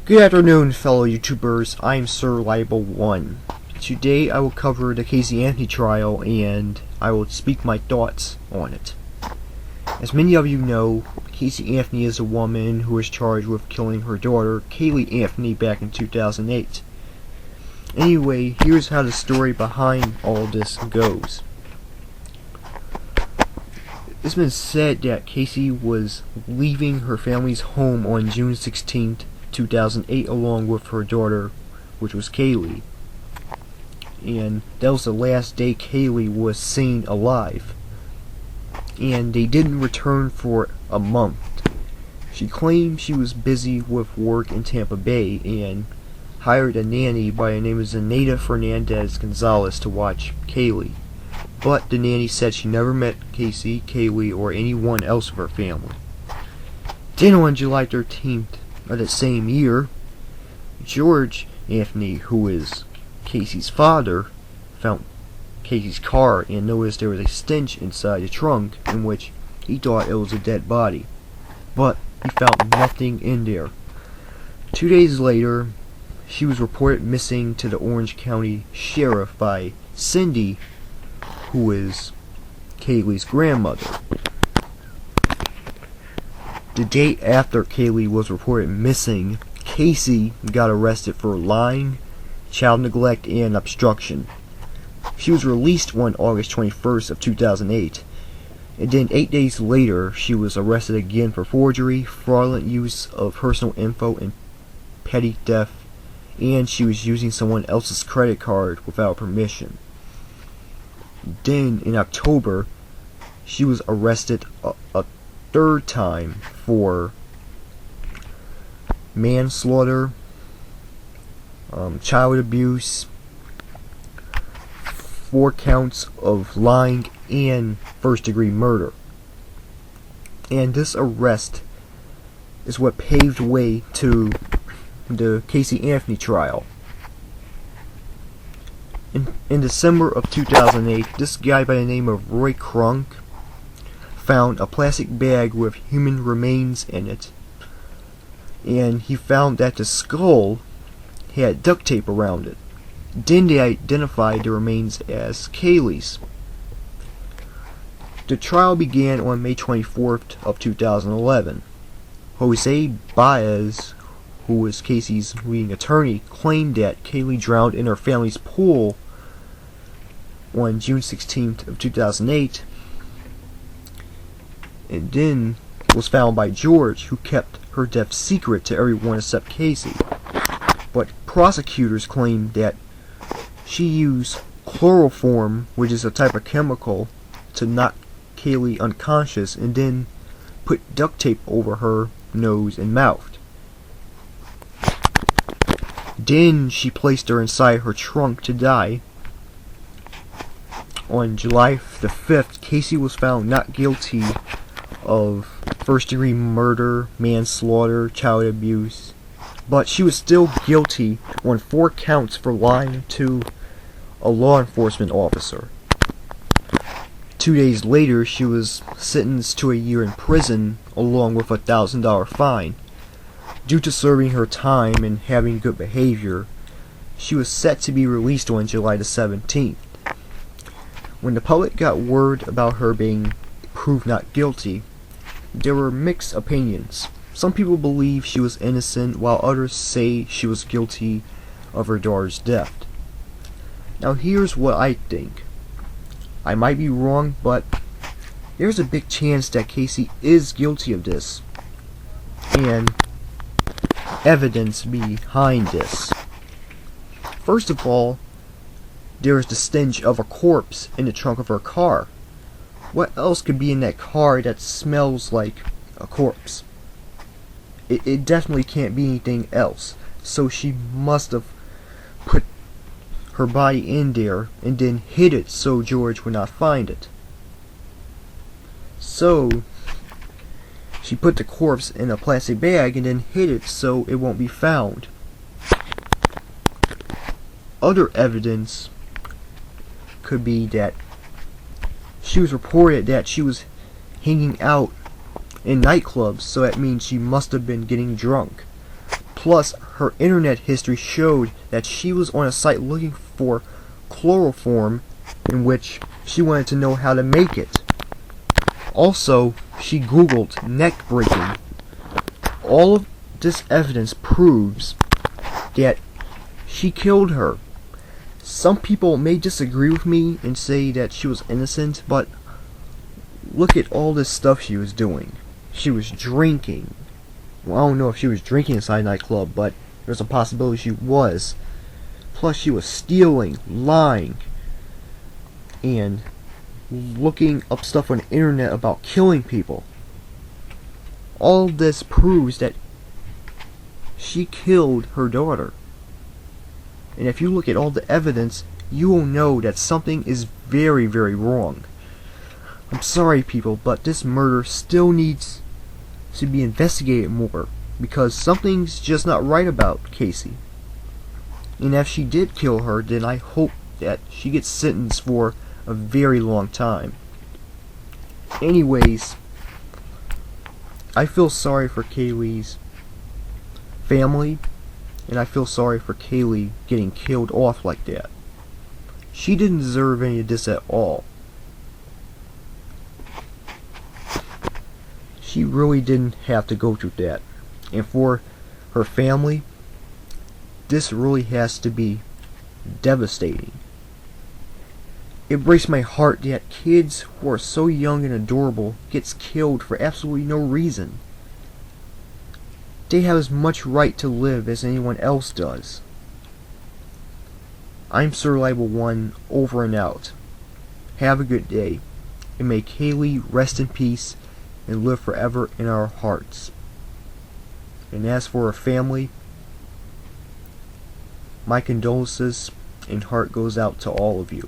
Good afternoon, fellow YouTubers. I'm r.i.p. Today I will cover the Caylee Anthony trial and I will speak my thoughts on it. As many of you know, Caylee Anthony is a woman who was charged with killing her daughter, Caylee Anthony, back in 2008. Anyway, here's how the story behind all this goes. It's been said that Caylee was leaving her family's home on June 16th, 2008 along with her daughter, which was Caylee. And that was the last day Caylee was seen alive. And they didn't return for a month. She claimed she was busy with work in Tampa Bay and hired a nanny by the name of Zenaida Fernandez Gonzalez to watch Caylee. But the nanny said she never met Caylee, or anyone else of her family. Then on July 13th of that same year, George Anthony, who is Caylee's father, found Caylee's car and noticed there was a stench inside the trunk in which he thought it was a dead body. But he found nothing in there. 2 days later, she was reported missing to the Orange County Sheriff by Cindy, who is Caylee's grandmother. The day after Caylee was reported missing, Caylee got arrested for lying, child neglect, and obstruction. She was released on August 21st of 2008, and then 8 days later she was arrested again for forgery, fraudulent use of personal info, and petty theft, and she was using someone else's credit card without permission. Then in October she was arrested a third time for manslaughter, child abuse, 4 counts of lying, and first-degree murder. And this arrest is what paved way to the Caylee Anthony trial. In December of 2008, this guy by the name of Roy Crunk found a plastic bag with human remains in it, and he found that the skull had duct tape around it. Then they identified the remains as Caylee's. The trial began on May 24th of 2011. Jose Baez, who was Caylee's leading attorney, claimed that Caylee drowned in her family's pool on June 16th of 2008, and then was found by George, who kept her death secret to everyone except Caylee. But prosecutors claimed that she used chloroform, which is a type of chemical, to knock Caylee unconscious, and then put duct tape over her nose and mouth. Then she placed her inside her trunk to die. On July the 5th, Caylee was found not guilty of first-degree murder, manslaughter, child abuse, but she was still guilty on 4 counts for lying to a law enforcement officer. 2 days later, she was sentenced to a year in prison along with a $1,000 fine. Due to serving her time and having good behavior, she was set to be released on July the 17th. When the public got word about her being proved not guilty, there were mixed opinions. Some people believe she was innocent, while others say she was guilty of her daughter's death. Now here's what I think. I might be wrong, but there's a big chance that Caylee is guilty of this, and evidence behind this. First of all, there is the stench of a corpse in the trunk of her car. What else could be in that car that smells like a corpse? It definitely can't be anything else. So she must have put her body in there and then hid it so George would not find it. So she put the corpse in a plastic bag and then hid it so it won't be found. Other evidence could be that she was reported that she was hanging out in nightclubs, so that means she must have been getting drunk. Plus, her internet history showed that she was on a site looking for chloroform, in which she wanted to know how to make it. Also, she Googled neck breaking. All of this evidence proves that she killed her. Some people may disagree with me and say that she was innocent, but look at all this stuff she was doing. She was drinking. Well, I don't know if she was drinking inside a nightclub, but there's a possibility she was. Plus, she was stealing, lying, and looking up stuff on the internet about killing people. All this proves that she killed her daughter. And if you look at all the evidence, you will know that something is very, very wrong. I'm sorry, people, but this murder still needs to be investigated more, because something's just not right about Caylee. And if she did kill her, then I hope that she gets sentenced for a very long time. Anyways, I feel sorry for Caylee's family, and I feel sorry for Caylee getting killed off like that. She didn't deserve any of this at all. She really didn't have to go through that. And for her family, this really has to be devastating. It breaks my heart that kids who are so young and adorable gets killed for absolutely no reason. They have as much right to live as anyone else does. I'm Sir Reliable One, over and out. Have a good day, and may Caylee rest in peace and live forever in our hearts. And as for her family, my condolences and heart goes out to all of you.